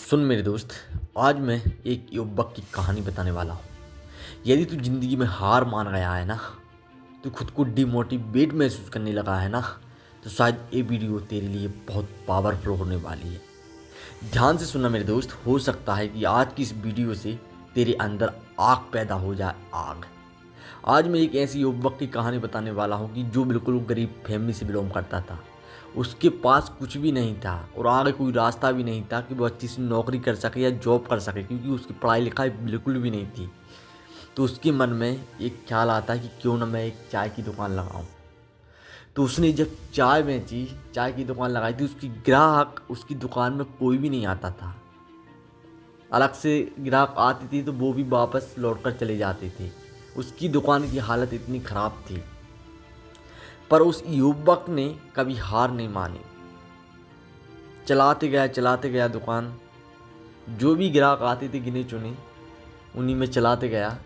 सुन मेरे दोस्त, आज मैं एक युवक की कहानी बताने वाला हूँ। यदि तू ज़िंदगी में हार मान गया है ना, तू खुद को डिमोटिवेट महसूस करने लगा है ना, तो शायद ये वीडियो तेरे लिए बहुत पावरफुल होने वाली है। ध्यान से सुनना मेरे दोस्त, हो सकता है कि आज की इस वीडियो से तेरे अंदर आग पैदा हो जाए, आग। आज मैं एक ऐसी युवक की कहानी बताने वाला हूँ कि जो बिल्कुल गरीब फैमिली से बिलोंग करता था। उसके पास कुछ भी नहीं था और आगे कोई रास्ता भी नहीं था कि वो अच्छी सी नौकरी कर सके या जॉब कर सके, क्योंकि उसकी पढ़ाई लिखाई बिल्कुल भी नहीं थी। तो उसके मन में एक ख्याल आता है कि क्यों ना मैं एक चाय की दुकान लगाऊं। तो उसने जब चाय बेची, चाय की दुकान लगाई थी, उसकी ग्राहक उसकी दुकान में कोई भी नहीं आता था। अलग से ग्राहक आती थी तो वो भी वापस लौट कर चले जाते थे। उसकी दुकान की हालत इतनी ख़राब थी, पर उस युवक ने कभी हार नहीं मानी। चलाते गया दुकान। जो भी ग्राहक आते थे गिने चुने, उन्हीं में चलाते गया।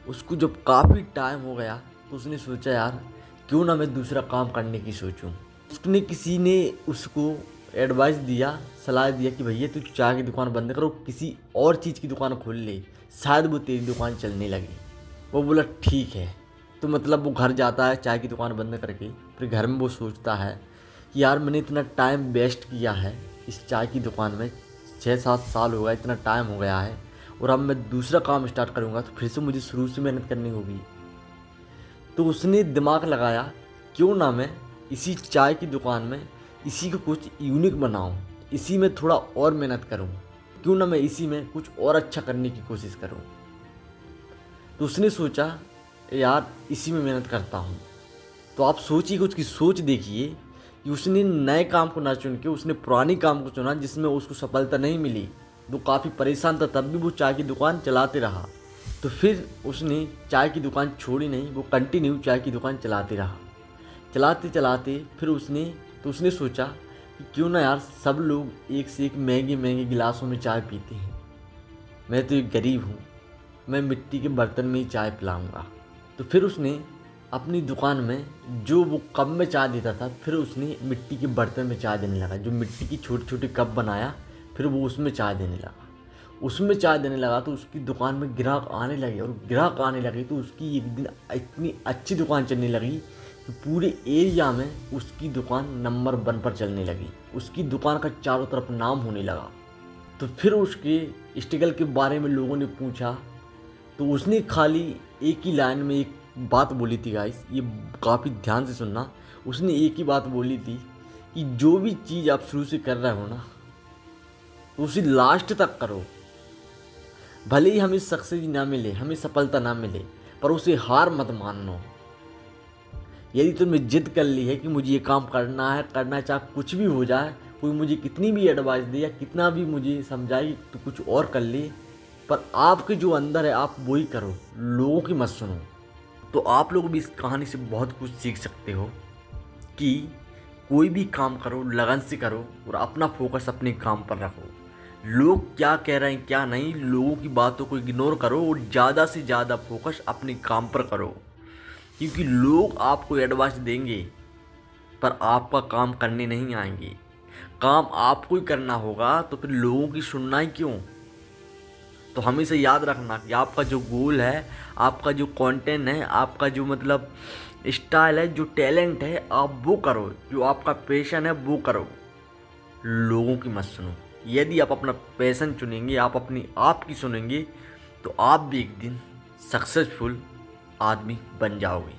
उसको जब काफ़ी टाइम हो गया तो उसने सोचा, यार क्यों ना मैं दूसरा काम करने की सोचूं। उसने किसी ने उसको एडवाइस दिया, सलाह दिया कि भैया तू चाय की दुकान बंद करो, किसी और चीज़ की दुकान खोल ले, शायद वो तेरी दुकान चलने लगे। वो बोला ठीक है। तो मतलब वो घर जाता है चाय की दुकान बंद करके। फिर घर में वो सोचता है कि यार मैंने इतना टाइम वेस्ट किया है इस चाय की दुकान में, 6-7 साल हो गया, इतना टाइम हो गया है, और अब मैं दूसरा काम स्टार्ट करूँगा तो फिर से मुझे शुरू से मेहनत करनी होगी। तो उसने दिमाग लगाया, क्यों ना मैं इसी चाय की दुकान में इसी को कुछ यूनिक बनाऊं, इसी में थोड़ा और मेहनत करूं, क्यों ना मैं इसी में कुछ और अच्छा करने की कोशिश करूं। तो उसने सोचा, यार इसी में मेहनत करता हूं। तो आप सोचिए कि उसकी सोच देखिए कि उसने नए काम को ना चुन के उसने पुरानी काम को चुना, जिसमें उसको सफलता नहीं मिली। वो काफ़ी परेशान था, तब भी वो चाय की दुकान चलाते रहा। तो फिर उसने चाय की दुकान छोड़ी नहीं, वो कंटिन्यू चाय की दुकान चलाते रहा। चलाते चलाते फिर उसने सोचा कि क्यों ना यार सब लोग एक से एक महंगे महंगे गिलासों में चाय पीते हैं, मैं तो एक गरीब हूँ, मैं मिट्टी के बर्तन में ही चाय पिलाऊंगा। तो फिर उसने अपनी दुकान में जो वो कप में चाय देता था, फिर उसने मिट्टी के बर्तन में चाय देने लगा। जो मिट्टी की छोटी छोटी कप बनाया, फिर वो उसमें चाय देने लगा। उसमें चाय देने लगा तो उसकी दुकान में ग्राहक आने लगे, और ग्राहक आने लगे तो उसकी एक दिन इतनी अच्छी दुकान चलने लगी कि पूरे एरिया में उसकी दुकान नंबर 1 पर चलने लगी। उसकी दुकान का चारों तरफ नाम होने लगा। तो फिर उसके स्ट्रगल के बारे में लोगों ने पूछा, तो उसने खाली एक ही लाइन में एक बात बोली थी। गाइस, ये काफ़ी ध्यान से सुनना। उसने एक ही बात बोली थी कि जो भी चीज़ आप शुरू से कर रहे हो ना, तो उसे लास्ट तक करो। भले ही हमें सक्सेस ना मिले, हमें सफलता ना मिले, पर उसे हार मत मानो। यदि तुमने जिद कर ली है कि मुझे ये काम करना है, चाहे कुछ भी हो जाए, कोई मुझे कितनी भी एडवाइस दे या कितना भी मुझे समझाए तो कुछ और कर ले, पर आपके जो अंदर है आप वही करो, लोगों की मत सुनो। तो आप लोग भी इस कहानी से बहुत कुछ सीख सकते हो कि कोई भी काम करो, लगन से करो और अपना फोकस अपने काम पर रखो। लोग क्या कह रहे हैं क्या नहीं, लोगों की बातों को इग्नोर करो और ज़्यादा से ज़्यादा फोकस अपने काम पर करो। क्योंकि लोग आपको एडवाइस देंगे, पर आपका काम करने नहीं आएंगे। काम आपको ही करना होगा, तो फिर लोगों की सुनना ही क्यों। तो हमेशा याद रखना कि आपका जो गोल है, आपका जो कंटेंट है, आपका जो मतलब स्टाइल है, जो टैलेंट है, आप वो करो। जो आपका पैशन है वो करो, लोगों की मत सुनो। यदि आप अपना पैशन चुनेंगे, आप अपनी आप की सुनेंगे, तो आप भी एक दिन सक्सेसफुल आदमी बन जाओगे।